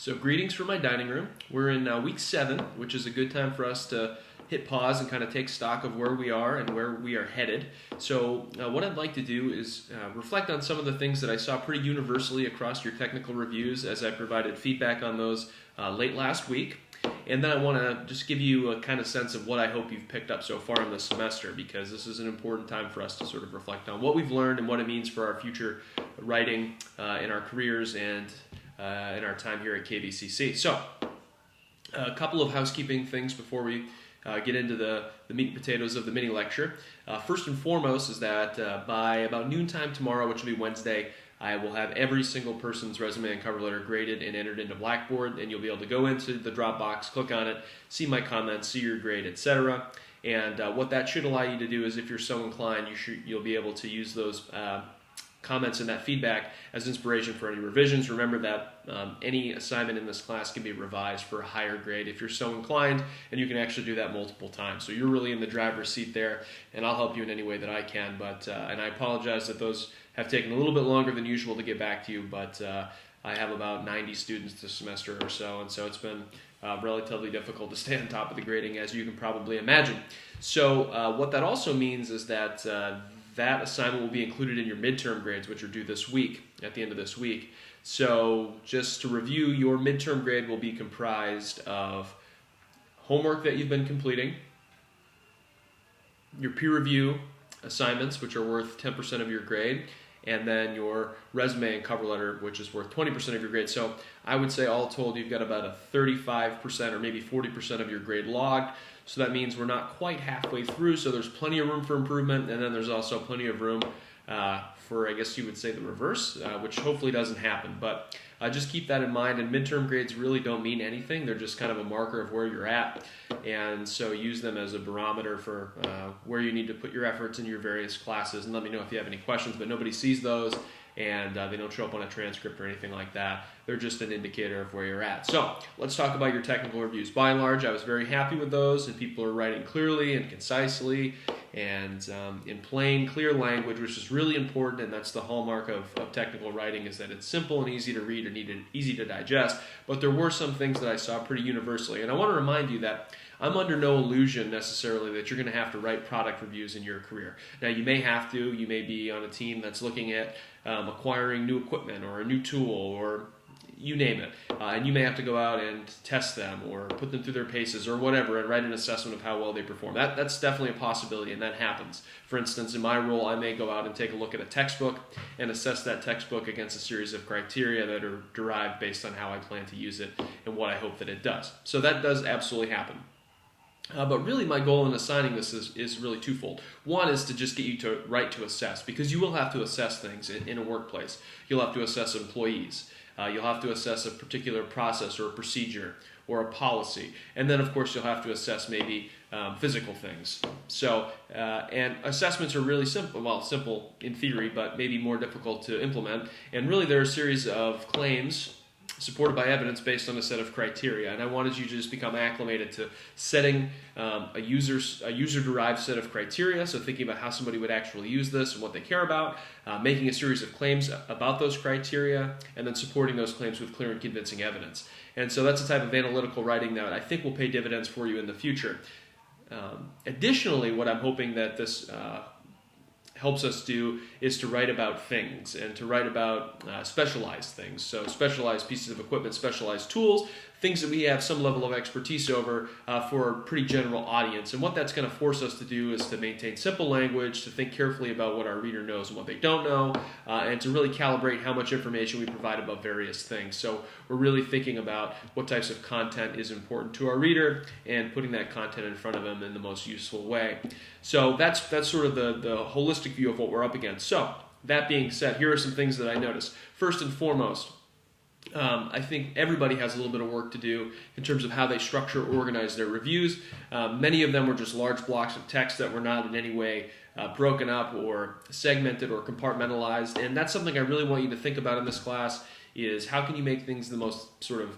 So greetings from my dining room. We're in week 7, which is a good time for us to hit pause and kind of take stock of where we are and where we are headed. So what I'd like to do is reflect on some of the things that I saw pretty universally across your technical reviews as I provided feedback on those late last week. And then I want to just give you a kind of sense of what I hope you've picked up so far in this semester, because this is an important time for us to sort of reflect on what we've learned and what it means for our future writing in our careers and in our time here at KVCC. So, a couple of housekeeping things before we get into the meat and potatoes of the mini lecture. First and foremost is that by about noontime tomorrow, which will be Wednesday, I will have every single person's resume and cover letter graded and entered into Blackboard, and you'll be able to go into the Dropbox, click on it, see my comments, see your grade, etc. And what that should allow you to do is, if you're so inclined, you'll be able to use those comments and that feedback as inspiration for any revisions. Remember that any assignment in this class can be revised for a higher grade if you're so inclined, and you can actually do that multiple times. So you're really in the driver's seat there, and I'll help you in any way that I can. But and I apologize that those have taken a little bit longer than usual to get back to you, but I have about 90 students this semester or so, and so it's been relatively difficult to stay on top of the grading, as you can probably imagine. So what that also means is that that assignment will be included in your midterm grades, which are due this week, at the end of this week. So just to review, your midterm grade will be comprised of homework that you've been completing, your peer review assignments, which are worth 10% of your grade, and then your resume and cover letter, which is worth 20% of your grade. So I would say all told, you've got about a 35% or maybe 40% of your grade logged. So that means we're not quite halfway through, so there's plenty of room for improvement, and then there's also plenty of room for, I guess you would say, the reverse, which hopefully doesn't happen. But just keep that in mind, and midterm grades really don't mean anything. They're just kind of a marker of where you're at, and so use them as a barometer for where you need to put your efforts in your various classes. And let me know if you have any questions, but nobody sees those, and they don't show up on a transcript or anything like that. They're just an indicator of where you're at. So let's talk about your technical reviews. By and large, I was very happy with those, and people are writing clearly and concisely and in plain, clear language, which is really important, and that's the hallmark of technical writing, is that it's simple and easy to read and easy to digest. But there were some things that I saw pretty universally, and I want to remind you that I'm under no illusion necessarily that you're going to have to write product reviews in your career. Now, you may have to. You may be on a team that's looking at acquiring new equipment or a new tool, or you name it. And you may have to go out and test them or put them through their paces or whatever and write an assessment of how well they perform. That's definitely a possibility, and that happens. For instance, in my role, I may go out and take a look at a textbook and assess that textbook against a series of criteria that are derived based on how I plan to use it and what I hope that it does. So that does absolutely happen. But really my goal in assigning this is really twofold. One is to just get you to write to assess, because you will have to assess things in a workplace. You'll have to assess employees. You'll have to assess a particular process or a procedure or a policy. And then, of course, you'll have to assess maybe physical things. So, and assessments are really simple. Well, simple in theory, but maybe more difficult to implement. And really, there are a series of claims supported by evidence based on a set of criteria, and I wanted you to just become acclimated to setting a user-derived set of criteria, so thinking about how somebody would actually use this and what they care about, making a series of claims about those criteria, and then supporting those claims with clear and convincing evidence. And so that's a type of analytical writing that I think will pay dividends for you in the future. Additionally, what I'm hoping that this helps us do is to write about things, and to write about specialized things. So specialized pieces of equipment, specialized tools, things that we have some level of expertise over for a pretty general audience. And what that's going to force us to do is to maintain simple language, to think carefully about what our reader knows and what they don't know, and to really calibrate how much information we provide about various things. So we're really thinking about what types of content is important to our reader and putting that content in front of them in the most useful way. So that's sort of the holistic view of what we're up against. So that being said, here are some things that I noticed. First and foremost, I think everybody has a little bit of work to do in terms of how they structure or organize their reviews. Many of them were just large blocks of text that were not in any way broken up or segmented or compartmentalized, and that's something I really want you to think about in this class, is how can you make things the most sort of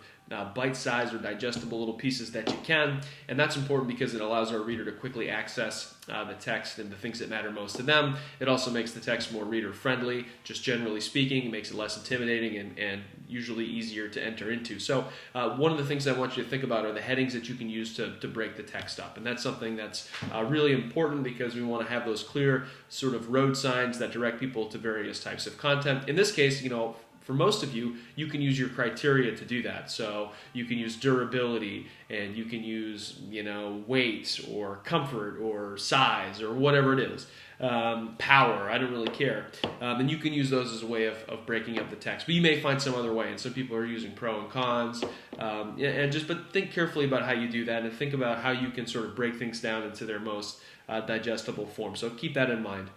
bite-sized or digestible little pieces that you can, and that's important because it allows our reader to quickly access the text and the things that matter most to them. It also makes the text more reader-friendly, just generally speaking. It makes it less intimidating and usually easier to enter into. So one of the things I want you to think about are the headings that you can use to break the text up, and that's something that's really important because we want to have those clear sort of road signs that direct people to various types of content. In this case, for most of you, you can use your criteria to do that. So you can use durability, and you can use, weight or comfort or size or whatever it is. Power, I don't really care. And you can use those as a way of breaking up the text. But you may find some other way, and some people are using pro and cons. But think carefully about how you do that, and think about how you can sort of break things down into their most digestible form. So keep that in mind.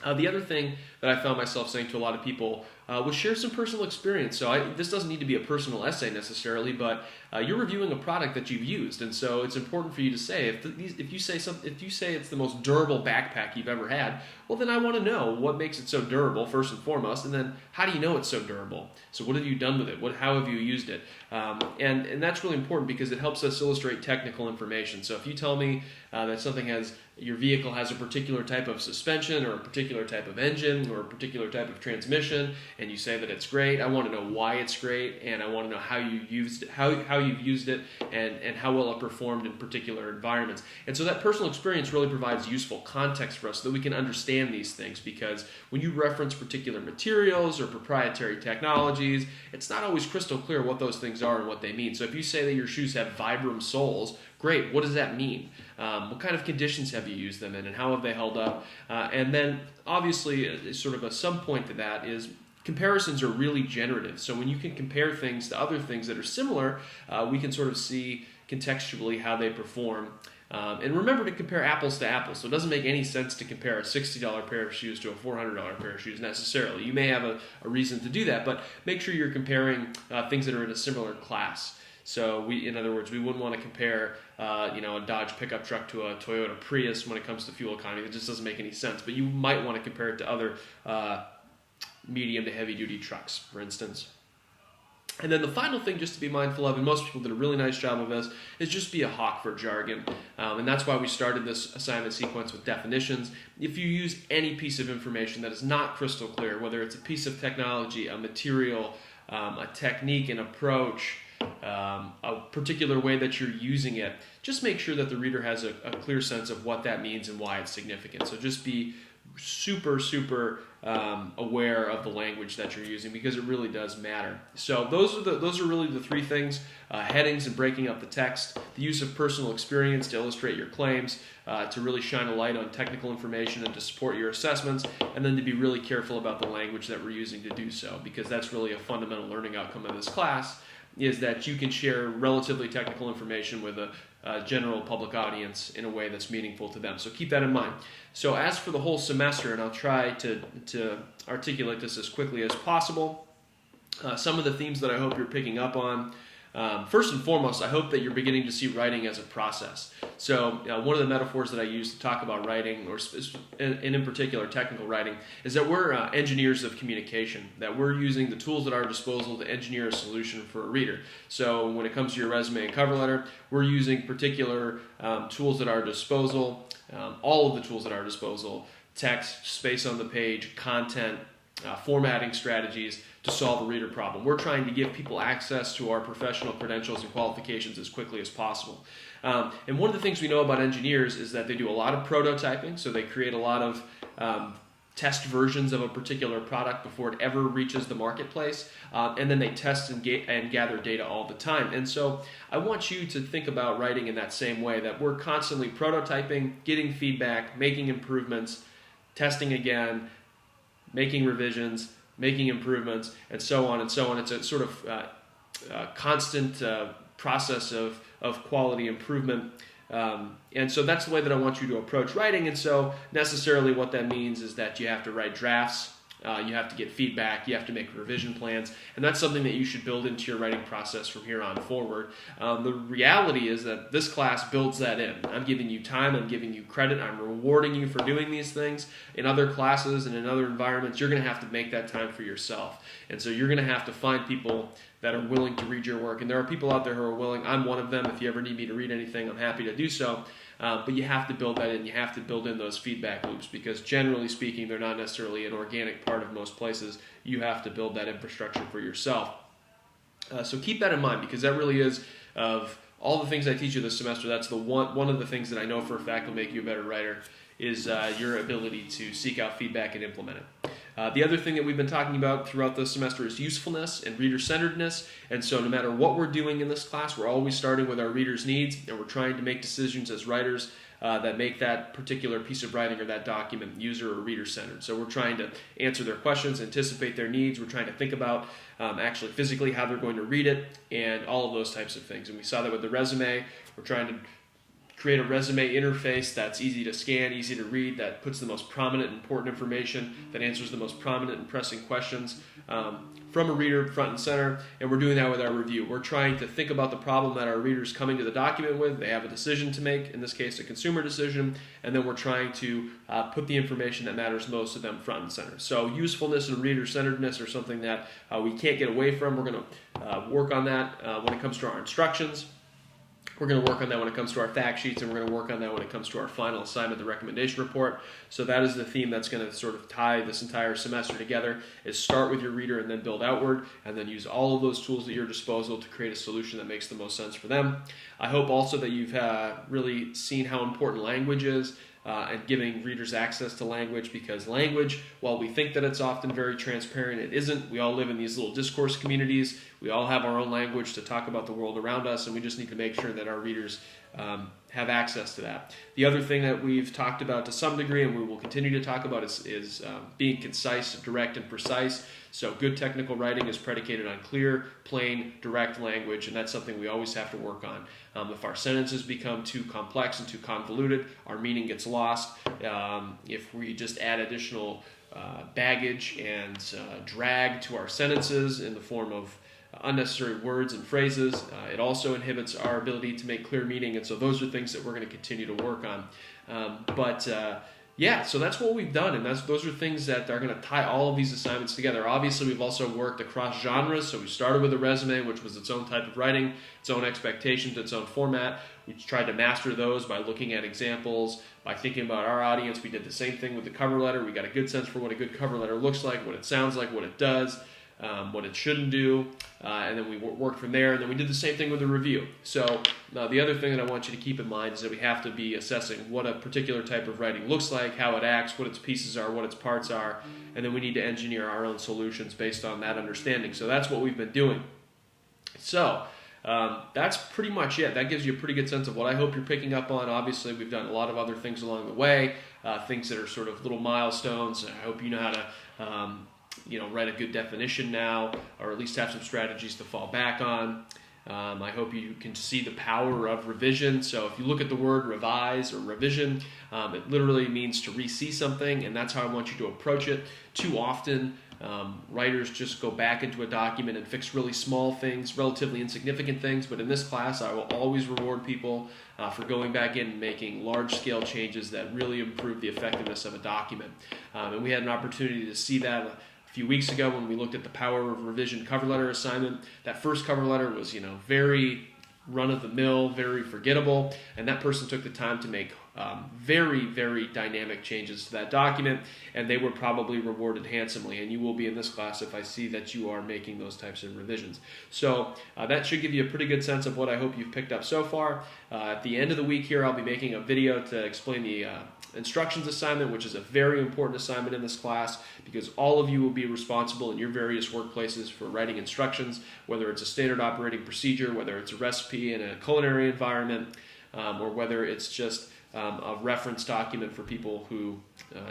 The other thing that I found myself saying to a lot of people was share some personal experience. So this doesn't need to be a personal essay necessarily, but you're reviewing a product that you've used, and so it's important for you to say if you say it's the most durable backpack you've ever had, well then I want to know what makes it so durable first and foremost, and then how do you know it's so durable? So what have you done with it? How have you used it? And that's really important because it helps us illustrate technical information. So if you tell me that your vehicle has a particular type of suspension or a particular type of engine or a particular type of transmission, and you say that it's great, I want to know why it's great, and I want to know how you used it, how you've used it, and how well it performed in particular environments. And so that personal experience really provides useful context for us so that we can understand these things, because when you reference particular materials or proprietary technologies, it's not always crystal clear what those things are and what they mean. So if you say that your shoes have Vibram soles, great, what does that mean? What kind of conditions have you used them in, and how have they held up? And then obviously sort of a sub-point to that is comparisons are really generative. So when you can compare things to other things that are similar, we can sort of see contextually how they perform. And remember to compare apples to apples. So it doesn't make any sense to compare a $60 pair of shoes to a $400 pair of shoes necessarily. You may have a reason to do that, but make sure you're comparing things that are in a similar class. So in other words, we wouldn't want to compare, a Dodge pickup truck to a Toyota Prius when it comes to fuel economy. That just doesn't make any sense. But you might want to compare it to other medium to heavy duty trucks, for instance. And then the final thing just to be mindful of, and most people did a really nice job of this, is just be a hawk for jargon. And that's why we started this assignment sequence with definitions. If you use any piece of information that is not crystal clear, whether it's a piece of technology, a material, a technique, an approach, a particular way that you're using it, just make sure that the reader has a clear sense of what that means and why it's significant. So just be super aware of the language that you're using, because it really does matter. So those are really the three things: headings and breaking up the text, the use of personal experience to illustrate your claims, to really shine a light on technical information and to support your assessments, and then to be really careful about the language that we're using to do so, because that's really a fundamental learning outcome of this class, is that you can share relatively technical information with a general public audience in a way that's meaningful to them. So keep that in mind. So as for the whole semester, and I'll try to articulate this as quickly as possible, some of the themes that I hope you're picking up on. First and foremost, I hope that you're beginning to see writing as a process. So one of the metaphors that I use to talk about writing, and in particular technical writing, is that we're engineers of communication, that we're using the tools at our disposal to engineer a solution for a reader. So when it comes to your resume and cover letter, we're using particular tools at our disposal, all of the tools at our disposal: text, space on the page, content, formatting strategies, to solve a reader problem. We're trying to give people access to our professional credentials and qualifications as quickly as possible. And one of the things we know about engineers is that they do a lot of prototyping, so they create a lot of test versions of a particular product before it ever reaches the marketplace, and then they test and gather data all the time. And so I want you to think about writing in that same way, that we're constantly prototyping, getting feedback, making improvements, testing again, making revisions, making improvements, and so on and so on. It's a sort of constant process of quality improvement. And so that's the way that I want you to approach writing. And so necessarily what that means is that you have to write drafts You have to get feedback. You have to make revision plans. And that's something that you should build into your writing process from here on forward. The reality is that this class builds that in. I'm giving you time. I'm giving you credit. I'm rewarding you for doing these things. In other classes and in other environments, you're going to have to make that time for yourself. And so you're going to have to find people that are willing to read your work. And there are people out there who are willing. I'm one of them. If you ever need me to read anything, I'm happy to do so. But you have to build that in. You have to build in those feedback loops because generally speaking, they're not necessarily an organic part of most places. You have to build that infrastructure for yourself. So keep that in mind because that really is, of all the things I teach you this semester, that's the one of the things that I know for a fact will make you a better writer is your ability to seek out feedback and implement it. The other thing that we've been talking about throughout the semester is usefulness and reader-centeredness. And so no matter what we're doing in this class, we're always starting with our readers' needs, and we're trying to make decisions as writers that make that particular piece of writing or that document user or reader-centered. So we're trying to answer their questions, anticipate their needs. We're trying to think about actually physically how they're going to read it and all of those types of things. And we saw that with the resume. We're trying to create a resume interface that's easy to scan, easy to read, that puts the most prominent and important information, that answers the most prominent and pressing questions from a reader front and center, and we're doing that with our review. We're trying to think about the problem that our reader's coming to the document with. They have a decision to make, in this case a consumer decision, and then we're trying to put the information that matters most to them front and center. So usefulness and reader-centeredness are something that we can't get away from. We're going to work on that when it comes to our instructions. We're going to work on that when it comes to our fact sheets, and we're going to work on that when it comes to our final assignment, the recommendation report. So that is the theme that's going to sort of tie this entire semester together, is start with your reader and then build outward, and then use all of those tools at your disposal to create a solution that makes the most sense for them. I hope also that you've really seen how important language is. And giving readers access to language, because language, while we think that it's often very transparent, it isn't. We all live in these little discourse communities. We all have our own language to talk about the world around us, and we just need to make sure that our readers have access to that. The other thing that we've talked about to some degree, and we will continue to talk about, is being concise, direct, and precise. So good technical writing is predicated on clear, plain, direct language, and that's something we always have to work on. If our sentences become too complex and too convoluted, our meaning gets lost. If we just add additional baggage and drag to our sentences in the form of unnecessary words and phrases, it also inhibits our ability to make clear meaning, and so those are things that we're going to continue to work on. Yeah, so that's what we've done, and those are things that are going to tie all of these assignments together. Obviously, we've also worked across genres, so we started with a resume, which was its own type of writing, its own expectations, its own format. We tried to master those by looking at examples, by thinking about our audience. We did the same thing with the cover letter. We got a good sense for what a good cover letter looks like, what it sounds like, what it does, what it shouldn't do, and then we worked from there, and then we did the same thing with the review. So the other thing that I want you to keep in mind is that we have to be assessing what a particular type of writing looks like, how it acts, what its pieces are, what its parts are, and then we need to engineer our own solutions based on that understanding. So that's what we've been doing. So that's pretty much it. That gives you a pretty good sense of what I hope you're picking up on. Obviously, we've done a lot of other things along the way, things that are sort of little milestones. I hope you know how to write a good definition now, or at least have some strategies to fall back on. I hope you can see the power of revision. So if you look at the word revise or revision, it literally means to re-see something, and that's how I want you to approach it. Too often, writers just go back into a document and fix really small things, relatively insignificant things, but in this class I will always reward people for going back in and making large-scale changes that really improve the effectiveness of a document. And we had an opportunity to see that a few weeks ago when we looked at the power of revision cover letter assignment. That first cover letter was, very run-of-the-mill, very forgettable, and that person took the time to make very, very dynamic changes to that document, and they were probably rewarded handsomely, and you will be in this class if I see that you are making those types of revisions. So that should give you a pretty good sense of what I hope you've picked up so far. At the end of the week here, I'll be making a video to explain the instructions assignment, which is a very important assignment in this class because all of you will be responsible in your various workplaces for writing instructions, whether it's a standard operating procedure, whether it's a recipe in a culinary environment, or whether it's just a reference document for people who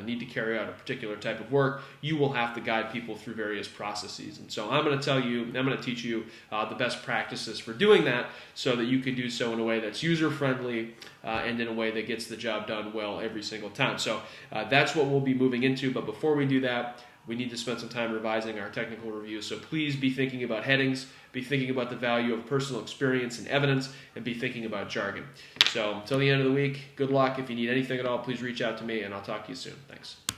need to carry out a particular type of work. You will have to guide people through various processes. And so I'm going to teach you the best practices for doing that so that you can do so in a way that's user-friendly and in a way that gets the job done well every single time. So that's what we'll be moving into. But before we do that, we need to spend some time revising our technical reviews. So please be thinking about headings, be thinking about the value of personal experience and evidence, and be thinking about jargon. So until the end of the week, good luck. If you need anything at all, please reach out to me, and I'll talk to you soon. Thanks.